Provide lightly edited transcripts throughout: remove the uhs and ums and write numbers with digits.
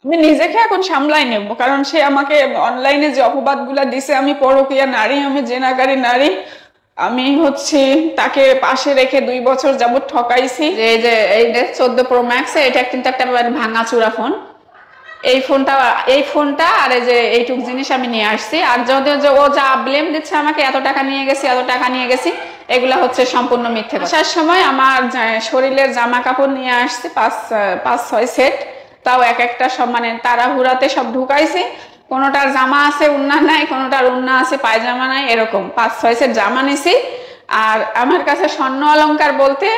আমি নিজেকে এখন সামলাই নেব, কারণ সে আমাকে অনলাইনে যে অপবাদগুলা দিছে, আমি পরকীয়া নারী, আমি জেনাকারী নারী, আমি তাকে পাশে রেখে 2 বছর যাবত ঠকাইছি। এই যে 14 প্রো ম্যাক্স, এটা কিন্তু একটা ভাঙাচুরা ফোন। এই ফোনটা আর এই যে এইটুক জিনিস আমি নিয়ে আসছি। আর যদি ও যা ব্লেম দিচ্ছে আমাকে, এত টাকা নিয়ে গেছি, এত টাকা নিয়ে গেছি, এগুলা সম্পূর্ণ মিথ্যে। আসার সময় আমার শরীরের জামা কাপড় নিয়ে আসছি 5-6 সেট, তাও এক একটা সব তাড়াহুড়াতে সব ঢুকাইছি। কোনোটার জামা আছে উন্না নাই, কোনোটার উন্না আছে পায়জামা নাই, এরকম 5-6 সেট জামা নিছি। আর আমার কাছে স্বর্ণ অলংকার বলতে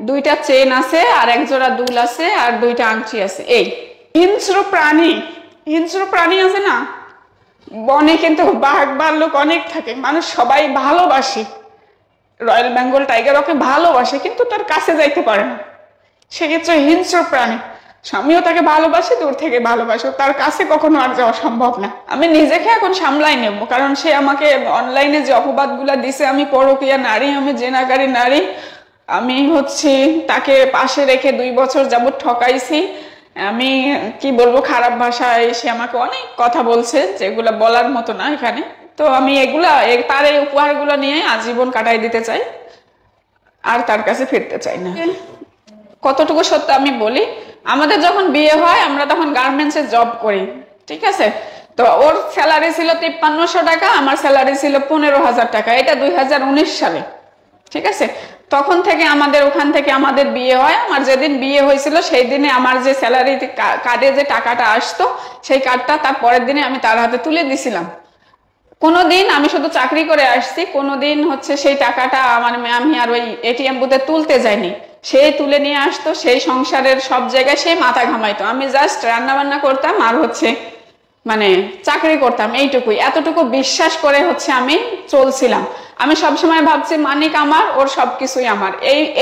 2টা চেন আছে, আর 1 জোড়া দুল আছে, আর 2টা আংটি আছে। এই হিংস্র প্রাণী আছে না, বনে কিন্তু বাঘ ভাল্লুক অনেক থাকে, মানুষ সবাই ভালোবাসে, রয়্যাল বেঙ্গল টাইগার ওকে ভালোবাসে, কিন্তু তার কাছে যাইতে পারে না। সেক্ষেত্রে হিংস্র প্রাণী, স্বামীও তাকে ভালোবাসে, দূর থেকে ভালোবাসে, তার কাছে কখনো আর যাওয়া সম্ভব না। আমি নিজেকে এখন সামলাই নেব, কারণ সে আমাকে অনলাইনে যে অপবাদগুলা দিছে, আমি পরকীয়া নারী, আমি জেনাকারী নারী, আমি তাকে পাশে রেখে 2 বছর যাবত ঠকাইছি। আমি কি বলবো, খারাপ ভাষায় সে আমাকে অনেক কথা বলছে, যেগুলা বলার মতো না এখানে। তো আমি তার এই উপহারগুলো নিয়ে আজীবন কাটাই দিতে চাই, আর তার কাছে ফিরতে চাই না। কতটুকু সত্য আমি বলি, আমাদের যখন বিয়ে হয় আমরা তখন গার্মেন্টসে জব করি, ঠিক আছে? তো ওর স্যালারি ছিল 5300 টাকা, আমার স্যালারি ছিল 15,000 টাকা। এটা 2019 সালে, ঠিক আছে? তখন থেকে ওখান থেকে আমাদের বিয়ে হয়। আমার যেদিন বিয়ে হয়েছিল সেই দিনে আমার যে স্যালারি কার্ডে যে টাকাটা আসতো, সেই কার্ডটা তার পরের দিনে আমি তার হাতে তুলে দিছিলাম। কোনোদিন আমি শুধু চাকরি করে আসছি, কোনোদিন সেই টাকাটা আমি আর ওই এটিএম বুথে তুলতে যাইনি। সে তুলে নিয়ে আসতো, সেই সংসারের সব জায়গায় সে মাথা ঘামাইতো, আমি জাস্ট রান্না বান্না করতাম আর চাকরি করতাম, এইটুকুই। এতটুকু বিশ্বাস করে আমি চলছিলাম। আমি সবসময় ভাবছি মানিক আমার, ওর সবকিছুই আমার,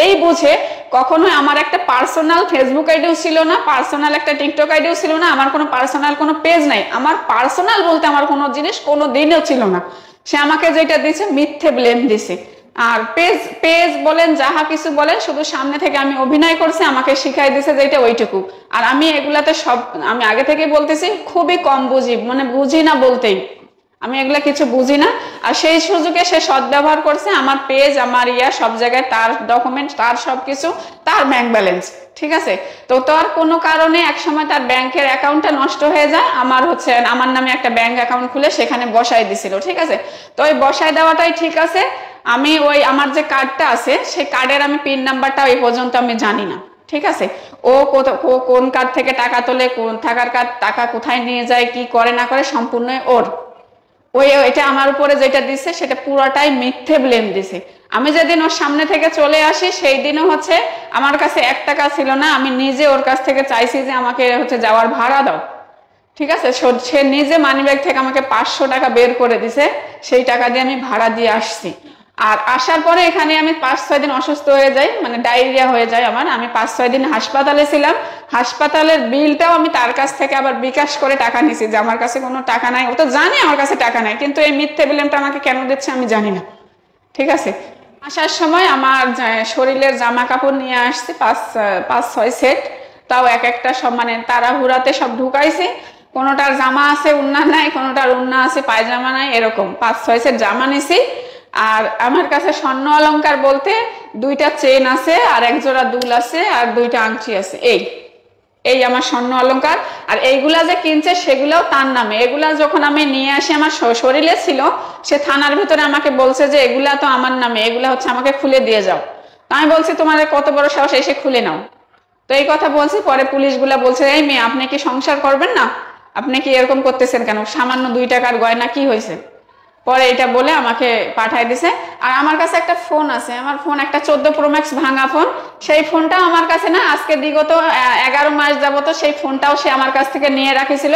এই বুঝে কখনোই আমার একটা পার্সোনাল ফেসবুক আইডিও ছিল না, পার্সোনাল একটা টিকটক আইডিও ছিল না, আমার কোনো পার্সোনাল কোনো পেজ নাই। আমার পার্সোনাল বলতে আমার কোনো জিনিস কোনো দিনও ছিল না। সে আমাকে যেটা দিছে মিথ্যে ব্লেম দিছে। আর পেজ বলেন, যাহা কিছু বলেন, শুধু সামনে থেকে আমি অভিনয় করছি, আমাকে শিখাই দিছে যেটা ওইটুকু। আর আমি এগুলাতে আমি আগে থেকেই বলতেছি, খুবই কম বুঝি, বুঝি না বলতেই, আমি এগুলা কিছু বুঝি না। আর সেই সুযোগে সে সদ্ব্যবহার করছে, আমার পেজ, আমার সব জায়গায় তার ডকুমেন্ট, তার সবকিছু, তার ব্যাংক ব্যালেন্স, ঠিক আছে? তো তার কোনো কারণে একসময় তার ব্যাংকের অ্যাকাউন্টটা নষ্ট হয়ে যায়, আমার নামে একটা ব্যাংক অ্যাকাউন্ট খুলে সেখানে বসাই দিছিল, ঠিক আছে? তো ওই বসাই দেওয়াটাই ঠিক আছে। আমি আমার যে কার্ডটা আছে, সেই কার্ডের আমি পিন নাম্বারটা এই পর্যন্ত আমি জানি না, ঠিক আছে? ও কোন কার্ড থেকে টাকা তোলে, কোন টাকা কোথায় নিয়ে যায়, কি করে না করে, সম্পূর্ণ ওর। এটা আমার উপরে যেটা দিছে সেটা পুরোটাই মিথ্যে ব্লেম দিছে। আমি যেদিন ওর সামনে থেকে চলে আসি, সেই দিনও আমার কাছে 1 টাকা ছিল না। আমি নিজে ওর কাছ থেকে চাইছি যে আমাকে যাওয়ার ভাড়া দাও, ঠিক আছে? সে নিজে মানিব্যাগ থেকে আমাকে 500 টাকা বের করে দিছে, সেই টাকা দিয়ে আমি ভাড়া দিয়ে আসছি। আর আসার পরে এখানে আমি 5-6 দিন অসুস্থ হয়ে যাই, ডায়রিয়া হয়ে যায় আমার। আমি 5-6 দিন হাসপাতালে ছিলাম। হাসপাতালের বিলটাও আমি তার কাছ থেকে আবার বিকাশ করে টাকা নিছি, যে আমার কাছে কোনো টাকা নাই। ও তো জানে আমার কাছে টাকা নাই, কিন্তু এই মিথ্যে ব্লেমটা আমাকে কেন দিচ্ছে আমি জানি না, ঠিক আছে? আসার সময় আমার শরীরের জামা কাপড় নিয়ে আসছি 5-6 সেট, তাও এক একটা সব তাড়াহুড়াতে সব ঢুকাইছি। কোনোটার জামা আছে উন্না নাই, কোনোটার উন্না আছে পায়জামা নাই, এরকম 5-6 সেট জামা নিছি। আর আমার কাছে স্বর্ণ অলংকার বলতে 2টা চেন আছে, আর 1 জোড়া দুল আছে, আর 2টা আংটি আছে। এই আমার স্বর্ণ অলংকার। আর এইগুলা যে কিনছে সেগুলাও তার নামে। এগুলা যখন আমি নিয়ে আসি, আমার শরীরে ছিল, সে থানার ভিতরে আমাকে বলছে যে এগুলা তো আমার নামে, এগুলা আমাকে খুলে দিয়ে যাও। তো আমি বলছি তোমাদের কত বড় সাহস, এসে খুলে নাও। তো এই কথা বলছি। পরে পুলিশগুলা বলছে, এই মেয়ে, আপনি কি সংসার করবেন না? আপনি কি এরকম করতেছেন কেন? সামান্য 2 টাকার গয়না কি হয়েছে? পরে এটা বলে আমাকে পাঠাই দিছে। আর আমার কাছে একটা ফোন আছে, আমার ফোন একটা 14 প্রো ম্যাক্স ভাঙা ফোন। সেই ফোনটাও আমার কাছে না, আজকে বিগত 11 মাস যাবত সেই ফোনটাও সে আমার কাছ থেকে নিয়ে রাখিছিল।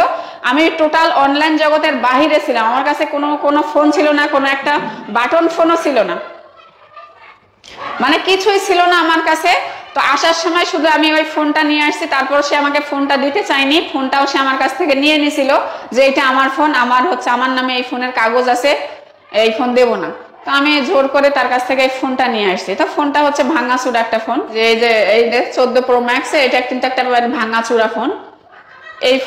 আমি টোটাল অনলাইন জগতের বাহিরে ছিলাম, আমার কাছে কোনো ফোন ছিল না, কোনো একটা বাটন ফোনও ছিল না, কিছুই ছিল না আমার কাছে। তো আসার সময় শুধু আমি ওই ফোনটা নিয়ে আসছি, তারপর সে আমাকে ফোনটা দিতে চায়নি। ফোনটাও সে আমার কাছ থেকে নিয়ে নিছিল, যে এটা আমার ফোন, আমার নামে এই ফোনের কাগজ আছে, এই ফোন দেবো না। তো আমি জোর করে তার কাছ থেকে এই ফোনটা নিয়ে আসছি। তো ফোনটা ভাঙাচুরা একটা ফোন, এই যে 14 প্রো ম্যাক্স, এটা কিন্তু একটা ভাঙাচুরা ফোন। এই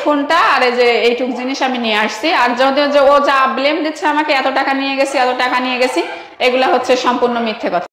ফোনটা আর এই যে এইটুক জিনিস আমি নিয়ে আসছি। আর যদি ও যা ব্লেম দিচ্ছে আমাকে, এত টাকা নিয়ে গেছি এত টাকা নিয়ে গেছি, এগুলা হচ্ছে সম্পূর্ণ মিথ্যে কথা।